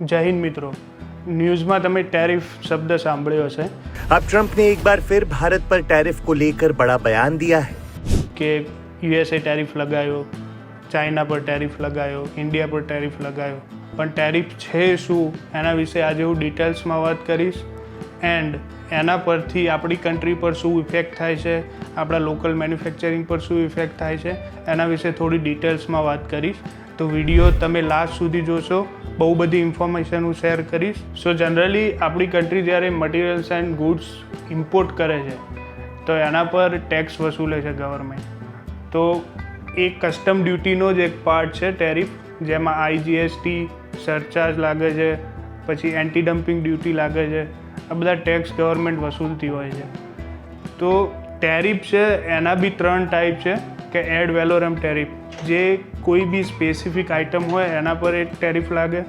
जय हिंद मित्रों, न्यूज़ में तमे टैरिफ शब्द सांभळ्यो हशे। अब ट्रंप ने एक बार फिर भारत पर टैरिफ को लेकर बड़ा बयान दिया है कि यूएसए टैरिफ लगायो, चाइना पर टैरिफ लगायो, इंडिया पर टैरिफ लगायो, पण टैरिफ छे शुं एना विषे आज हूँ डिटेल्स में बात करीश। एंड एना परथी आपणी कंट्री पर शुं इफेक्ट थाय छे, आपणा लोकल मैन्युफेक्चरिंग पर शुं इफेक्ट थाय छे एना विषे थोड़ी डिटेल्स में बात करीश। तो विडियो तमे लास्ट सुधी जोशो, बहु बधी इन्फॉर्मेशन हूँ शेर करीश। सो जनरली आपणी कंट्री ज्यारे मटीरियल्स एंड गुड्स इम्पोर्ट करे छे तो एना पर टैक्स वसूले छे गवर्नमेंट। तो एक कस्टम ड्यूटीनो ज एक पार्ट है टेरिफ, जेमां IGST सरचार्ज लागे छे, पछी एंटी डम्पिंग ड्यूटी लागे छे, आ बधा टैक्स गवर्नमेंट वसूलती होय छे। तो टेरिफ है एना भी 3 टाइप है कि एड वेलोरम टेरिफ, जे कोई भी स्पेसिफिक आइटम होय एना पर एक टेरिफ लागे।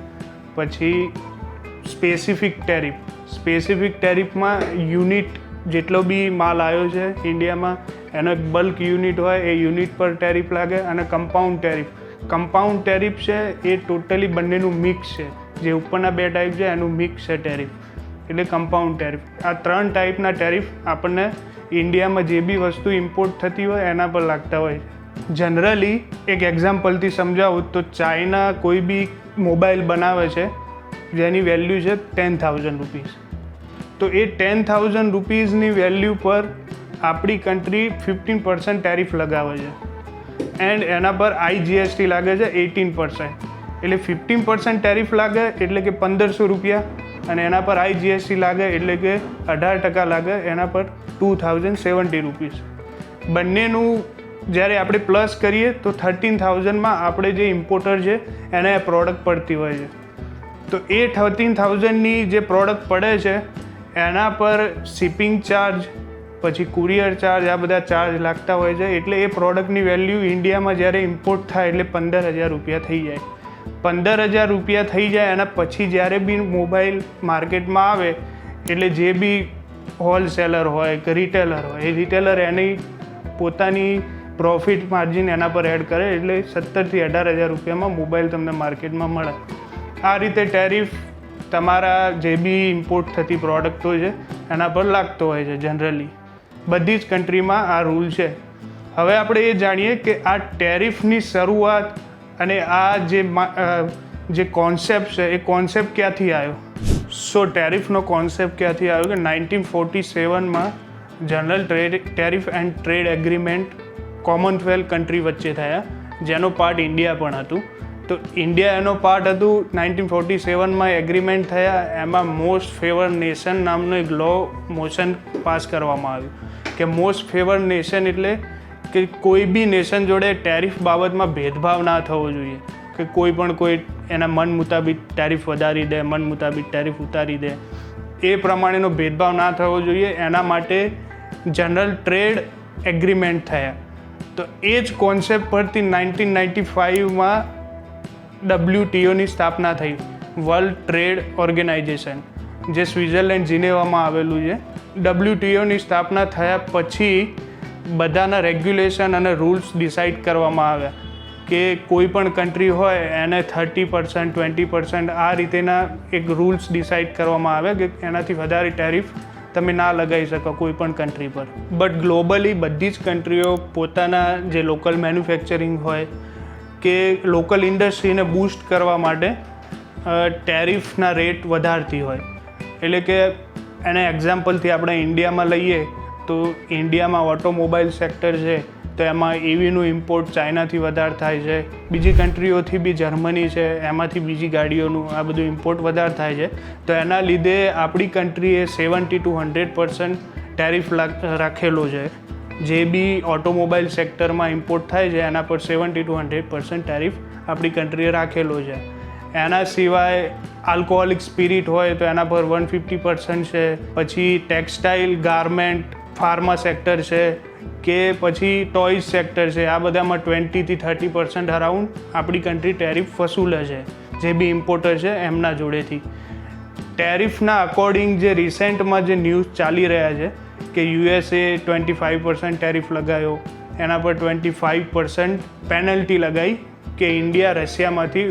पछी स्पेसिफिक टेरिफ में यूनिट जेटलो भी माल आयो छे इंडिया में एनो एक बल्क यूनिट होय ए यूनिट पर टेरिफ लागे। अने कंपाउंड टेरिफ है ए टोटली बंनेनुं मिक्स है, जे उपरना 2 टाइप है एनुं मिक्स है टेरिफ, एटले कंपाउंड टेरिफ। आ 3 टाइपना टेरिफ आपने इंडिया में जे भी वस्तु इम्पोर्ट थती होय एना पर लागता होय। जनरली एक एग्जाम्पल थी समझावूँ तो चाइना कोई भी मोबाइल बनावे छे जेनी वेल्यू है 10,000 रुपीज़, तो ये 10,000 रुपीज़नी वेल्यू पर आपणी कंट्री 15% टेरिफ लगावे छे एंड एना पर IGST लागे छे 18%। एटले 15% टेरिफ लागे एटले के 1500 रुपया अने एना पर IGST लागे एटले के 18% लागे, एना पर 2070 रुपीज़। बंनेनुं જ્યારે આપણે પ્લસ કરીએ તો 13,000માં આપણે જે ઇમ્પોર્ટર છે એને પ્રોડક્ટ પડતી હોય છે। તો એ 13,000ની જે પ્રોડક્ટ પડે છે એના પર શિપિંગ ચાર્જ, પછી કુરિયર ચાર્જ, આ બધા ચાર્જ લાગતા હોય છે। એટલે એ પ્રોડક્ટની વેલ્યુ ઇન્ડિયામાં જ્યારે ઇમ્પોર્ટ થાય એટલે 15,000 રૂપિયા થઈ જાય। 15,000 રૂપિયા થઈ જાય એના પછી જ્યારે બી મોબાઈલ માર્કેટમાં આવે એટલે જે બી હોલસેલર હોય કે રિટેલર હોય એ રિટેલર એની પોતાની प्रॉफिट मार्जिन एना पर एड करे एटले 17,000 થી 18,000 रुपया में मोबाइल तमने मार्केट में मळे। आ रीते टेरिफ तमारा जे भी इम्पोर्ट थती प्रोडक्टो है एना पर लागतो होय छे। जनरली बधी ज कंट्री में आ रूल है। हवे आपणे ए जाणीए कि आ टेरिफनी शरूआत अने आ जे कॉन्सेप्ट है ए कॉन्सेप्ट क्यांथी आव्यो। सो टेरिफनो कॉन्सेप्ट क्यांथी आव्यो कि 1947 में general tariff and trade agreement Commonwealth country वच्चे थया, जेनो पार्ट इंडिया पण हतुं। तो इंडिया एनो पार्ट हतुं। 1947 में एग्रीमेंट थया, एमां मोस्ट फेवर नेशन नामनो एक लॉ मोशन पास करवामां आव्यो कि मोस्ट फेवर नेशन एटले कि कोई भी नेशन जोड़े टेरिफ बाबत में भेदभाव ना थवो जोईए कि कोई एना मन मुताबिक टेरिफ वधारी दे, मन मुताबिक टेरिफ उतारी दे, ए प्रमाणेनो भेदभाव ना थवो जोईए। एना माटे जनरल ट्रेड एग्रीमेंट थया। तो ए ज कॉन्सेप्ट परथी 1995 में WTO ની સ્થાપના થઈ, વર્લ્ડ ટ્રેડ ઓર્ગેનાઇઝેશન, જે સ્વિટ્ઝરલેન્ડ જીનેવામાં આવેલું છે। WTO ની સ્થાપના થયા પછી બધાના રેગ્યુલેશન અને રૂલ્સ ડિસાઇડ કરવામાં આવ્યા કે કોઈ પણ કન્ટ્રી હોય એને 30%, 20% આ રીતેના એક રૂલ્સ ડિસાઇડ કરવામાં આવ્યા કે એનાથી વધારે ટેરિફ તમે ના લગાવી શકો કોઈ પણ કંટ્રી પર। બટ ગ્લોબલી બધી જ કંટ્રીઓ પોતાના જે લોકલ મેન્યુફેક્ચરિંગ હોય કે લોકલ ઇન્ડસ્ટ્રીને બૂસ્ટ કરવા માટે ટેરિફના રેટ વધારતી હોય। એટલે કે એને એક્ઝામ્પલથી આપણે ઇન્ડિયામાં લઈએ તો ઇન્ડિયામાં ઓટોમોબાઈલ સેક્ટર છે તો એમાં EVનું ઇમ્પોર્ટ ચાઇનાથી વધારે થાય છે, બીજી કંટ્રીઓથી બી જર્મની છે એમાંથી બીજી ગાડીઓનું આ બધું ઇમ્પોર્ટ વધારે થાય છે। તો એના લીધે આપણી કંટ્રીએ 70 to 100% ટેરિફ રાખેલો છે। જે બી ઓટોમોબાઈલ સેક્ટરમાં ઇમ્પોર્ટ થાય છે એના પર 70 to 100% ટેરિફ આપણી કંટ્રીએ રાખેલો છે। એના સિવાય આલ્કોહોલિક સ્પિરિટ હોય તો એના પર 150% છે। પછી ટેક્સટાઇલ, ગાર્મેન્ટ, ફાર્મા સેક્ટર છે કે પછી ટોયઝ સેક્ટર છે, આ બધામાં 20 થી 30% અરાઉન્ડ આપણી કંટ્રી ટેરિફ વસૂલે છે જે બી ઇમ્પોર્ટર છે એમના જોડેથી। ટેરિફના અકોર્ડિંગ જે રિસેન્ટમાં જે ન્યૂઝ ચાલી રહ્યા છે કે USA 25% ટેરિફ લગાવ્યો, એના પર 25% પેનલ્ટી લગાવી કે ઇન્ડિયા રશિયામાંથી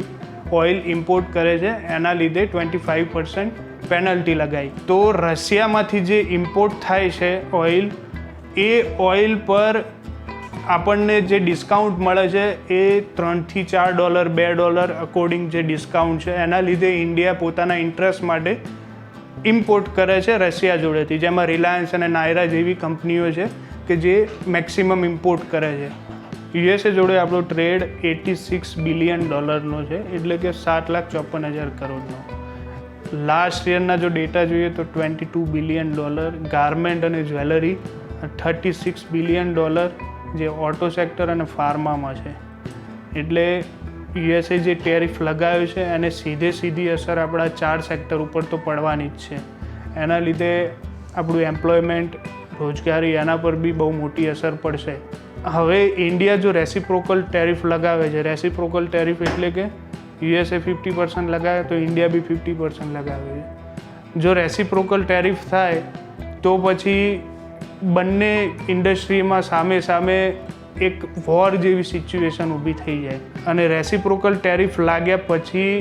ઓઇલ ઇમ્પોર્ટ કરે છે એના લીધે 25% પેનલ્ટી લગાવી. તો રશિયામાંથી જે ઇમ્પોર્ટ થાય છે ઓઇલ, એ ઓઇલ પર આપણને જે ડિસ્કાઉન્ટ મળે છે એ $3 થી $4, $2 અકોર્ડિંગ જે ડિસ્કાઉન્ટ છે, એના લીધે ઇન્ડિયા પોતાના ઇન્ટરેસ્ટ માટે ઇમ્પોર્ટ કરે છે રશિયા જોડેથી, જેમાં રિલાયન્સ અને નાયરા જેવી કંપનીઓ છે કે જે મેક્સિમમ ઇમ્પોર્ટ કરે છે. યુએસએ જોડે આપણો ટ્રેડ $86 બિલિયન છે, એટલે કે 7,54,000 કરોડનો. લાસ્ટ યરના જો ડેટા જોઈએ તો $22 બિલિયન, ગાર્મેન્ટ અને જ્વેલરી $36 બિલિયન, જે ઓટો સેક્ટર અને ફાર્મામાં છે. એટલે યુએસએ જે ટેરિફ લગાવ્યો છે એને સીધી અસર આપણા 4 સેક્ટર ઉપર તો પડવાની જ છે. એના લીધે આપણું એમ્પ્લોયમેન્ટ, રોજગારી, એના પર બી બહુ મોટી અસર પડશે. હવે ઇન્ડિયા જો રેસિપ્રોકલ ટેરિફ લગાવે છે, રેસિપ્રોકલ ટેરિફ એટલે કે યુએસએ 50% લગાવે તો ઇન્ડિયા બી 50% લગાવે છે. જો રેસિપ્રોકલ ટેરિફ થાય તો પછી બંને ઇન્ડસ્ટ્રીમાં સામે એક વોર જેવી સિચ્યુએશન ઊભી થઈ જાય. અને રેસિપ્રોકલ ટેરિફ લાગ્યા પછી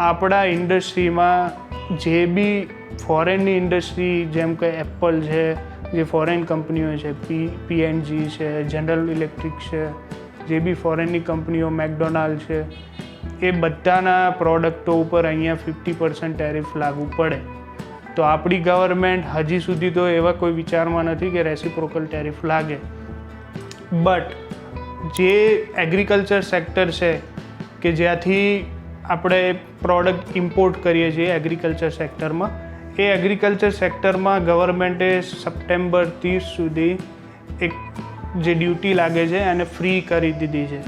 આપણા ઇન્ડસ્ટ્રીમાં જે બી ફોરેનની ઇન્ડસ્ટ્રી, જેમ કે એપલ છે, જે ફોરેન કંપનીઓ છે, P&G છે, જનરલ ઇલેક્ટ્રિક છે, જે બી ફોરેનની કંપનીઓ, મેકડોનાલ્ડ છે, એ બધાના પ્રોડક્ટો ઉપર અહીંયા 50% ટેરિફ લાગુ પડે. તો આપણી ગવર્મેન્ટ હજી સુધી તો એવા કોઈ વિચારમાં નથી કે રેસિપ્રોકલ ટેરિફ લાગે. બટ જે એગ્રીકલ્ચર સેક્ટર છે કે જ્યાંથી આપણે પ્રોડક્ટ ઇમ્પોર્ટ કરીએ છીએ એગ્રીકલ્ચર સેક્ટરમાં, એ એગ્રીકલ્ચર સેક્ટરમાં ગવર્મેન્ટે સપ્ટેમ્બર 30 સુધી એક જે ડ્યુટી લાગે છે એને ફ્રી કરી દીધી છે.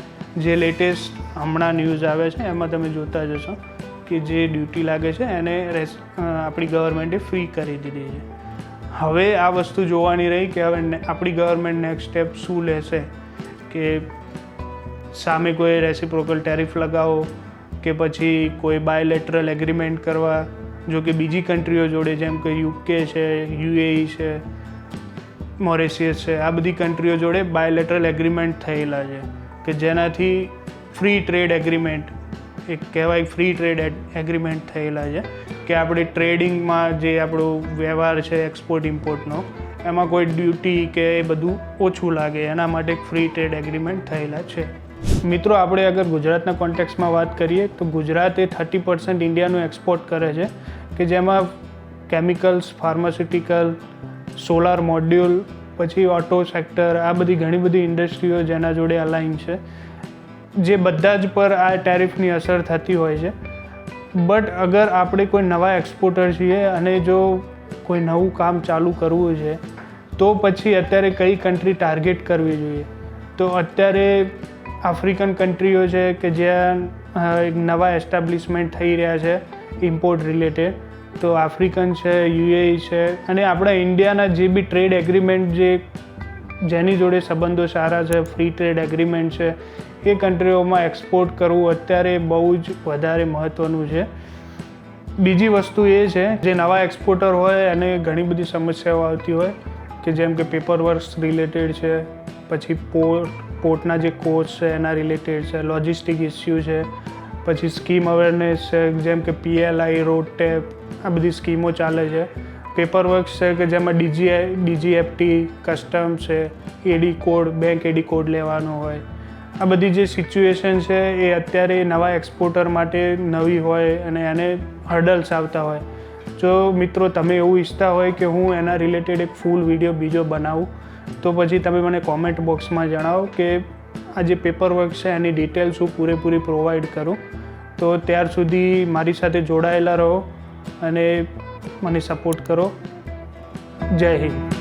જે લેટેસ્ટ હમણાં ન્યૂઝ આવે છે એમાં તમે જોતા જશો કે જે ડ્યુટી લાગે છે એને આપણી ગવર્મેન્ટે ફ્રી કરી દીધી છે. હવે આ વસ્તુ જોવાની રહી કે હવે આપણી ગવર્મેન્ટ નેક્સ્ટ સ્ટેપ શું લેશે, કે સામે કોઈ રેસિપ્રોકલ ટેરિફ લગાવો કે પછી કોઈ બાયલેટરલ એગ્રીમેન્ટ કરવા. જો કે બીજી કન્ટ્રીઓ જોડે, જેમ કે UK છે, UAE છે, મોરેશિયસ છે, આ બધી કન્ટ્રીઓ જોડે બાયલેટરલ એગ્રીમેન્ટ થયેલા છે કે જેનાથી ફ્રી ટ્રેડ એગ્રીમેન્ટ, એક કહેવાય ફ્રી ટ્રેડ એગ્રીમેન્ટ થયેલા છે કે આપણે ટ્રેડિંગમાં જે આપણો વ્યવહાર છે એક્સપોર્ટ ઇમ્પોર્ટનો, એમાં કોઈ ડ્યુટી કે એ બધું ઓછું લાગે, એના માટે એક ફ્રી ટ્રેડ એગ્રીમેન્ટ થયેલા છે. મિત્રો, આપણે અગર ગુજરાતના કોન્ટેક્સમાં વાત કરીએ તો ગુજરાત એ 30% ઇન્ડિયાનું એક્સપોર્ટ કરે છે, કે જેમાં કેમિકલ્સ, ફાર્માસ્યુટિકલ, સોલાર મોડ્યુલ, પછી ઓટો સેક્ટર, આ બધી ઘણી બધી ઇન્ડસ્ટ્રીઓ જેના જોડે અલાઇન છે, જે બધા જ પર આ ટેરિફની અસર થતી હોય છે. બટ અગર આપણે કોઈ નવા એક્સપોર્ટર છીએ અને જો કોઈ નવું કામ ચાલુ કરવું છે તો પછી અત્યારે કઈ કન્ટ્રી ટાર્ગેટ કરવી જોઈએ? તો અત્યારે આફ્રિકન કન્ટ્રીઓ છે કે જ્યાં એક નવા એસ્ટાબ્લિશમેન્ટ થઈ રહ્યા છે ઇમ્પોર્ટ રિલેટેડ, તો આફ્રિકન છે, UAE છે, અને આપણા ઇન્ડિયાના જે બી ટ્રેડ એગ્રીમેન્ટ જેની જોડે સંબંધો સારા છે, ફ્રી ટ્રેડ એગ્રીમેન્ટ છે, એ કન્ટ્રીઓમાં એક્સપોર્ટ કરવું અત્યારે બહુ જ વધારે મહત્ત્વનું છે. બીજી વસ્તુ એ છે, જે નવા એક્સપોર્ટર હોય એને ઘણી બધી સમસ્યાઓ આવતી હોય કે જેમ કે પેપર વર્ક્સ રિલેટેડ છે, પછી પોર્ટના જે કોસ્ટ છે એના રિલેટેડ છે, લોજિસ્ટિક ઇસ્યુ છે, પછી સ્કીમ અવેરનેસ છે, જેમ કે PLI, રોડ ટેપ, આ બધી સ્કીમો ચાલે છે. પેપર વર્ક્સ છે કે જેમાં DGFT, કસ્ટમ છે, AD code, bank AD code લેવાનો હોય. આ બધી જે સિચ્યુએશન છે એ અત્યારે નવા એક્સપોર્ટર માટે નવી હોય અને એને હર્ડલ્સ આવતા હોય. જો મિત્રો તમે એવું ઈચ્છતા હોય કે હું એના રિલેટેડ એક ફૂલ વિડીયો બીજો બનાવું, તો પછી તમે મને કોમેન્ટ બોક્સમાં જણાવો કે આ જે પેપર વર્ક છે એની ડિટેલ્સ હું પૂરેપૂરી પ્રોવાઈડ કરું. તો ત્યાર સુધી મારી સાથે જોડાયેલા રહો અને મને સપોર્ટ કરો. જય હિન્દ.